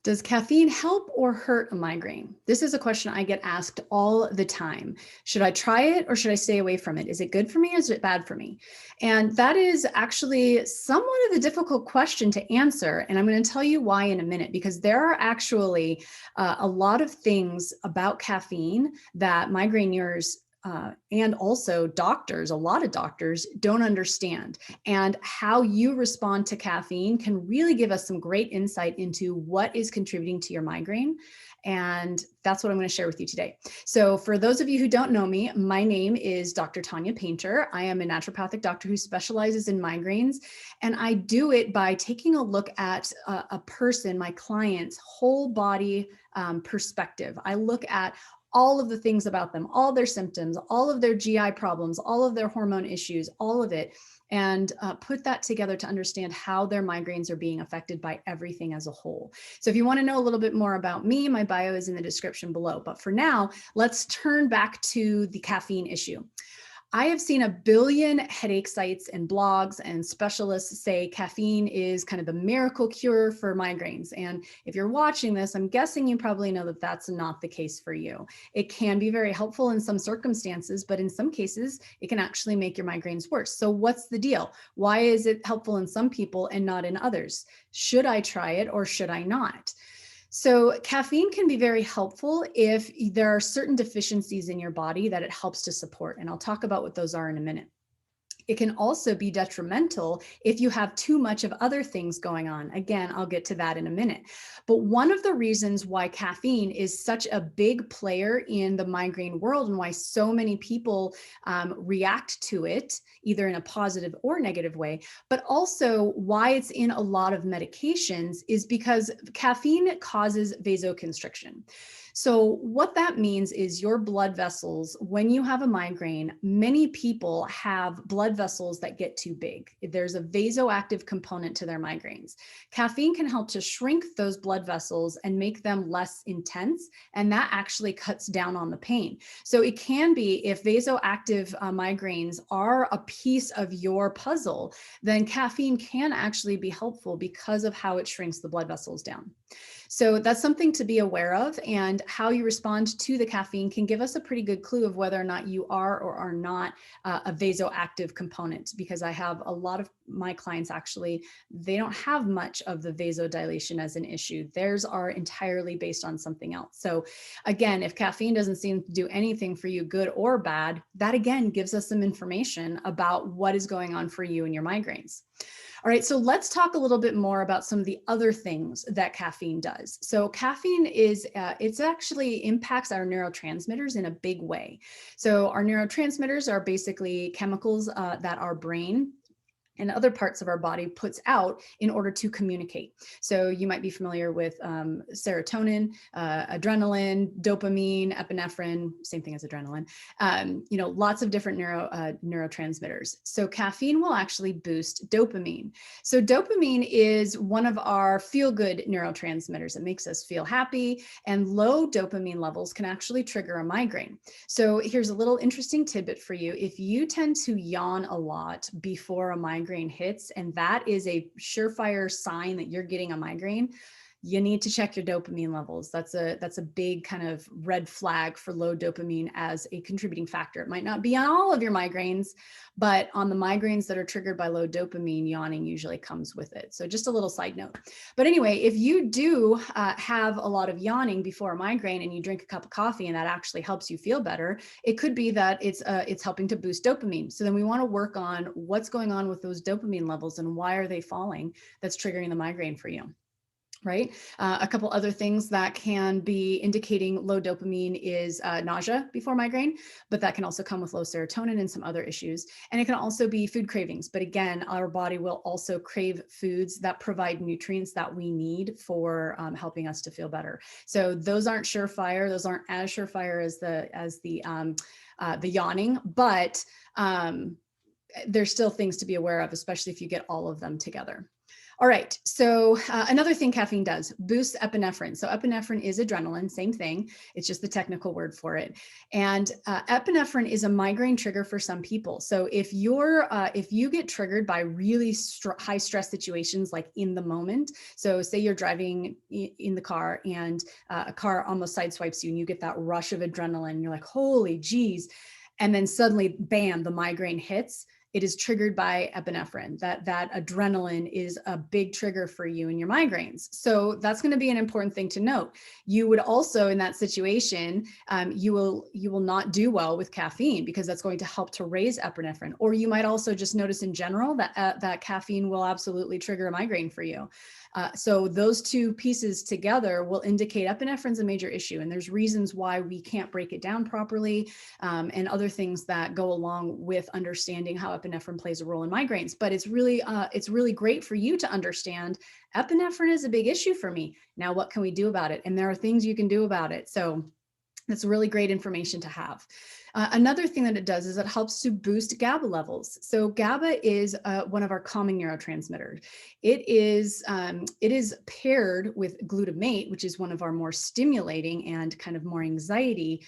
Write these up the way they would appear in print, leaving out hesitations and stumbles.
Does caffeine help or hurt a migraine? This is a question I get asked all the time. Should I try it or should I stay away from it? Is it good for me or is it bad for me? And that is actually somewhat of a difficult question to answer. And I'm going to tell you why in a minute, because there are actually a lot of things about caffeine that migraineurs and also doctors, a lot of doctors don't understand. And how you respond to caffeine can really give us some great insight into what is contributing to your migraine. And that's what I'm going to share with you today. So for those of you who don't know me, my name is Dr. Tanya Paynter. I am a naturopathic doctor who specializes in migraines. And I do it by taking a look at a person, my client's whole body perspective. I look at all of the things about them, all their symptoms, all of their GI problems, all of their hormone issues, all of it, and put that together to understand how their migraines are being affected by everything as a whole. So if you want to know a little bit more about me, my bio is in the description below. But for now, let's turn back to the caffeine issue. I have seen 1 billion headache sites and blogs and specialists say caffeine is kind of the miracle cure for migraines. And if you're watching this, I'm guessing you probably know that that's not the case for you. It can be very helpful in some circumstances, but in some cases, it can actually make your migraines worse. So what's the deal? Why is it helpful in some people and not in others? Should I try it or should I not? So caffeine can be very helpful if there are certain deficiencies in your body that it helps to support. And I'll talk about what those are in a minute. It can also be detrimental if you have too much of other things going on. Again, I'll get to that in a minute. But one of the reasons why caffeine is such a big player in the migraine world and why so many people react to it, either in a positive or negative way, but also why it's in a lot of medications, is because caffeine causes vasoconstriction. So what that means is your blood vessels, when you have a migraine, many people have blood vessels that get too big. There's a vasoactive component to their migraines. Caffeine can help to shrink those blood vessels and make them less intense, and that actually cuts down on the pain. So it can be, if vasoactive migraines are a piece of your puzzle, then caffeine can actually be helpful because of how it shrinks the blood vessels down. So that's something to be aware of, and how you respond to the caffeine can give us a pretty good clue of whether or not you are or are not a vasoactive component, because I have a lot of my clients actually, they don't have much of the vasodilation as an issue. Theirs are entirely based on something else. So again, if caffeine doesn't seem to do anything for you, good or bad, that again gives us some information about what is going on for you and your migraines. All right, so let's talk a little bit more about some of the other things that caffeine does. So caffeine is, it actually impacts our neurotransmitters in a big way. So our neurotransmitters are basically chemicals that our brain and other parts of our body puts out in order to communicate. So you might be familiar with serotonin, adrenaline, dopamine, epinephrine, same thing as adrenaline, lots of different neurotransmitters. So caffeine will actually boost dopamine. So dopamine is one of our feel-good neurotransmitters. It makes us feel happy, and low dopamine levels can actually trigger a migraine. So here's a little interesting tidbit for you. If you tend to yawn a lot before a migraine hits, and that is a surefire sign that you're getting a migraine, you need to check your dopamine levels. That's a big kind of red flag for low dopamine as a contributing factor. It might not be on all of your migraines, but on the migraines that are triggered by low dopamine, yawning usually comes with it. So just a little side note. But anyway, if you do have a lot of yawning before a migraine and you drink a cup of coffee and that actually helps you feel better, it could be that it's helping to boost dopamine. So then we want to work on what's going on with those dopamine levels and why are they falling that's triggering the migraine for you. Right? A couple other things that can be indicating low dopamine is nausea before migraine, but that can also come with low serotonin and some other issues. And it can also be food cravings. But again, our body will also crave foods that provide nutrients that we need for helping us to feel better. So those aren't surefire. Those aren't as surefire as the yawning, but there's still things to be aware of, especially if you get all of them together. All right. So another thing caffeine does, boosts epinephrine. So epinephrine is adrenaline, same thing. It's just the technical word for it. And epinephrine is a migraine trigger for some people. So if you get triggered by really high stress situations, like in the moment, so say you're driving in the car and a car almost sideswipes you and you get that rush of adrenaline, and you're like, holy geez. And then suddenly, bam, the migraine hits. It is triggered by epinephrine. That adrenaline is a big trigger for you and your migraines. So that's going to be an important thing to note. You would also, in that situation, you will not do well with caffeine because that's going to help to raise epinephrine. Or you might also just notice in general that that caffeine will absolutely trigger a migraine for you. So those two pieces together will indicate epinephrine's a major issue, and there's reasons why we can't break it down properly, and other things that go along with understanding how epinephrine plays a role in migraines. But it's really great for you to understand epinephrine is a big issue for me. Now, what can we do about it? And there are things you can do about it. So that's really great information to have. Another thing that it does is it helps to boost GABA levels. So GABA is one of our calming neurotransmitters. It is paired with glutamate, which is one of our more stimulating and kind of more anxiety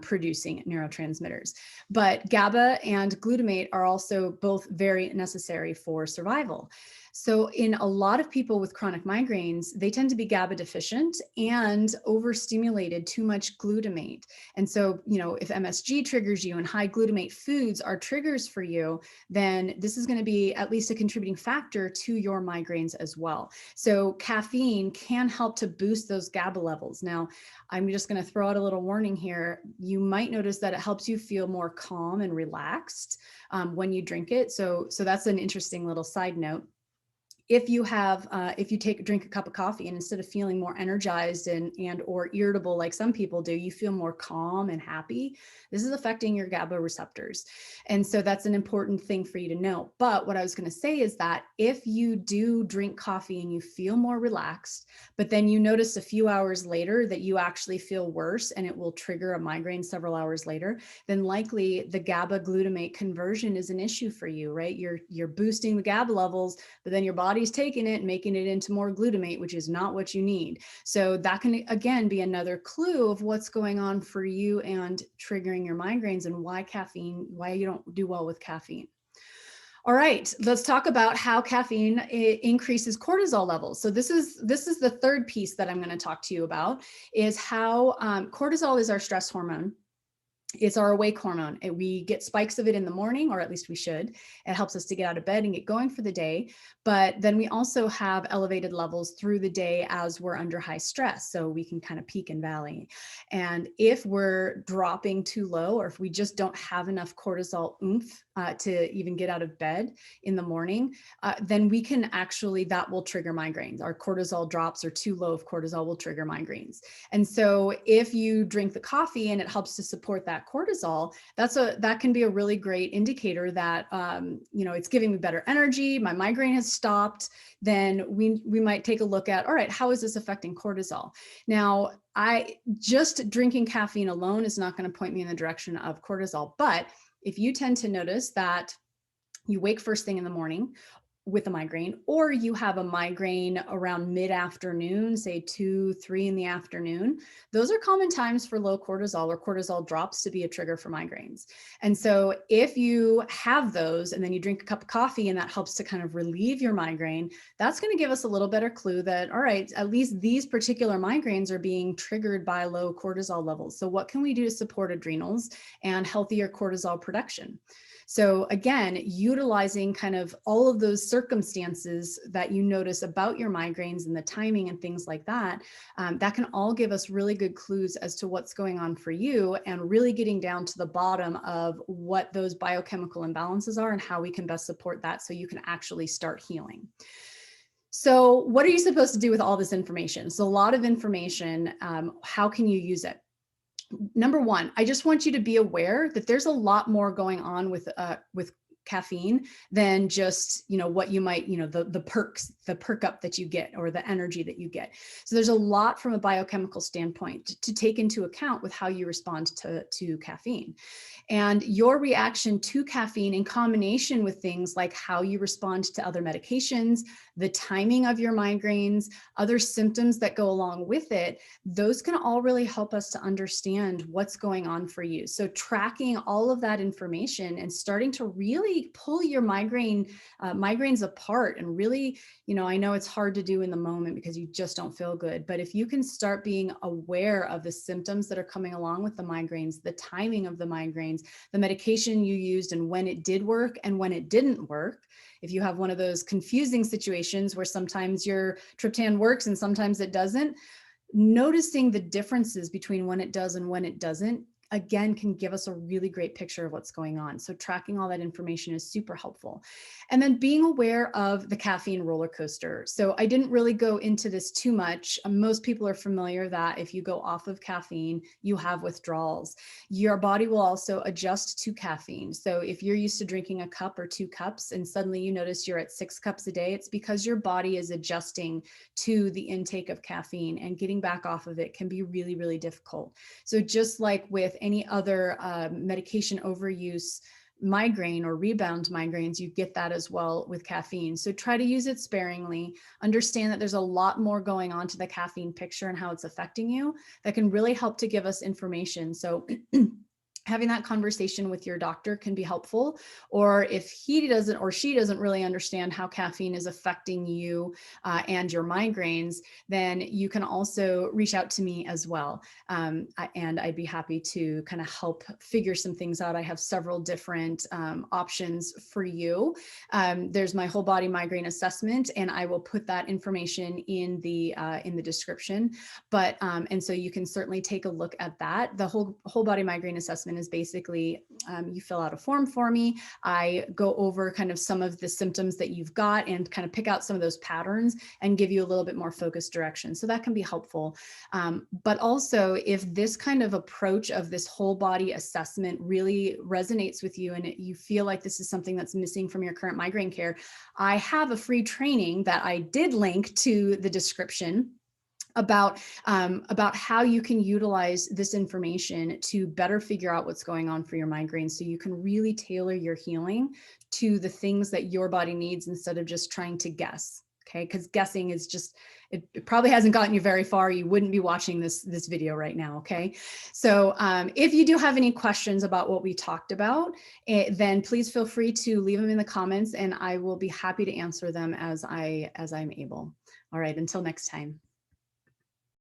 producing neurotransmitters. But GABA and glutamate are also both very necessary for survival. So in a lot of people with chronic migraines, they tend to be GABA deficient and overstimulated, too much glutamate. And so, if MSG triggers you and high glutamate foods are triggers for you, then this is going to be at least a contributing factor to your migraines as well. So caffeine can help to boost those GABA levels. Now, I'm just going to throw out a little warning here. You might notice that it helps you feel more calm and relaxed when you drink it. So that's an interesting little side note. If you drink a cup of coffee and instead of feeling more energized and or irritable like some people do, you feel more calm and happy, this is affecting your GABA receptors. And so that's an important thing for you to know. But what I was going to say is that if you do drink coffee and you feel more relaxed, but then you notice a few hours later that you actually feel worse and it will trigger a migraine several hours later, then likely the GABA glutamate conversion is an issue for you, right? You're boosting the GABA levels, but then your body's taking it and making it into more glutamate, which is not what you need. So that can, again, be another clue of what's going on for you and triggering your migraines and why you don't do well with caffeine. All right, let's talk about how caffeine increases cortisol levels. So this is the third piece that I'm going to talk to you about, is how cortisol is our stress hormone. It's our awake hormone. We get spikes of it in the morning, or at least we should. It helps us to get out of bed and get going for the day. But then we also have elevated levels through the day as we're under high stress. So we can kind of peak and valley. And if we're dropping too low, or if we just don't have enough cortisol oomph to even get out of bed in the morning, then we can that will trigger migraines. Our cortisol drops or too low of cortisol will trigger migraines. And so if you drink the coffee and it helps to support that cortisol, that can be a really great indicator that it's giving me better energy, my migraine has stopped. Then we might take a look at, all right, how is this affecting cortisol? Now, just drinking caffeine alone is not going to point me in the direction of cortisol. But if you tend to notice that you wake first thing in the morning with a migraine, or you have a migraine around mid-afternoon, say 2, 3 in the afternoon, those are common times for low cortisol or cortisol drops to be a trigger for migraines. And so if you have those and then you drink a cup of coffee and that helps to kind of relieve your migraine, that's going to give us a little better clue that, all right, at least these particular migraines are being triggered by low cortisol levels. So what can we do to support adrenals and healthier cortisol production? So again, utilizing kind of all of those circumstances that you notice about your migraines and the timing and things like that, that can all give us really good clues as to what's going on for you, and really getting down to the bottom of what those biochemical imbalances are and how we can best support that so you can actually start healing. So what are you supposed to do with all this information? So a lot of information. How can you use it? Number one, I just want you to be aware that there's a lot more going on with caffeine than just, what you might, the perks, the perk up that you get, or the energy that you get. So there's a lot from a biochemical standpoint to take into account with how you respond to caffeine. And your reaction to caffeine in combination with things like how you respond to other medications, the timing of your migraines, other symptoms that go along with it, those can all really help us to understand what's going on for you. So tracking all of that information and starting to really pull your migraines apart and really, I know it's hard to do in the moment because you just don't feel good, but if you can start being aware of the symptoms that are coming along with the migraines, the timing of the migraines, the medication you used and when it did work and when it didn't work. If you have one of those confusing situations where sometimes your triptan works and sometimes it doesn't, noticing the differences between when it does and when it doesn't, again, can give us a really great picture of what's going on. So tracking all that information is super helpful. And then being aware of the caffeine roller coaster. So I didn't really go into this too much. Most people are familiar that if you go off of caffeine, you have withdrawals. Your body will also adjust to caffeine. So if you're used to drinking a cup or 2 cups and suddenly you notice you're at 6 cups a day, it's because your body is adjusting to the intake of caffeine, and getting back off of it can be really, really difficult. So just like with any other medication overuse, migraine or rebound migraines, you get that as well with caffeine. So try to use it sparingly. Understand that there's a lot more going on to the caffeine picture and how it's affecting you that can really help to give us information. So having that conversation with your doctor can be helpful. Or if he doesn't or she doesn't really understand how caffeine is affecting you and your migraines, then you can also reach out to me as well. And I'd be happy to kind of help figure some things out. I have several different options for you. There's my whole body migraine assessment, and I will put that information in the description. But and so you can certainly take a look at that. The whole body migraine assessment is basically you fill out a form for me. I go over kind of some of the symptoms that you've got and kind of pick out some of those patterns and give you a little bit more focused direction. So that can be helpful. But also, if this kind of approach of this whole body assessment really resonates with you and you feel like this is something that's missing from your current migraine care, I have a free training that I did link to the description about how you can utilize this information to better figure out what's going on for your migraines, so you can really tailor your healing to the things that your body needs instead of just trying to guess. Okay, because guessing is just, it probably hasn't gotten you very far. You wouldn't be watching this video right now. Okay, so if you do have any questions about what we talked about, then please feel free to leave them in the comments, and I will be happy to answer them as I'm able. All right, until next time.